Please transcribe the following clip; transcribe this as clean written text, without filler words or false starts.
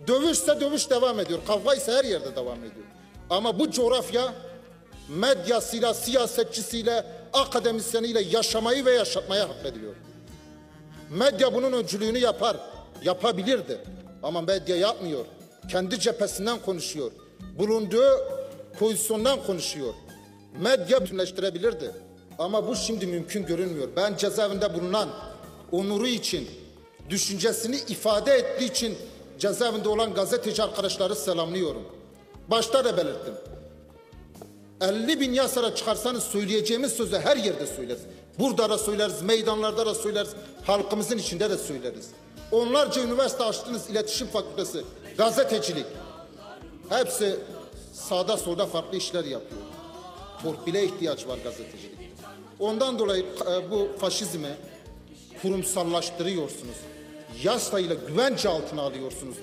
Dövüşse dövüş devam ediyor. Kavga ise her yerde devam ediyor. Ama bu coğrafya medyasıyla, siyasetçisiyle, akademisyeniyle yaşamayı ve yaşatmayı hak ediyor. Medya bunun öncülüğünü yapar, yapabilirdi. Ama medya yapmıyor. Kendi cephesinden konuşuyor. Bulunduğu pozisyondan konuşuyor. Medya bütünleştirebilirdi. Ama bu şimdi mümkün görünmüyor. Ben cezaevinde bulunan, onuru için, düşüncesini ifade ettiği için cezaevinde olan gazeteci arkadaşları selamlıyorum. Başta da belirttim. 50.000 yasara çıkarsanız söyleyeceğimiz sözü her yerde söyleriz. Burada da söyleriz, meydanlarda da söyleriz, halkımızın içinde de söyleriz. Onlarca üniversite açtınız, iletişim fakültesi, gazetecilik. Hepsi sağda solda farklı işler yapıyor. Torpile ihtiyaç var gazetecilik. Ondan dolayı bu faşizmi kurumsallaştırıyorsunuz. Yasayla güvence altına alıyorsunuz.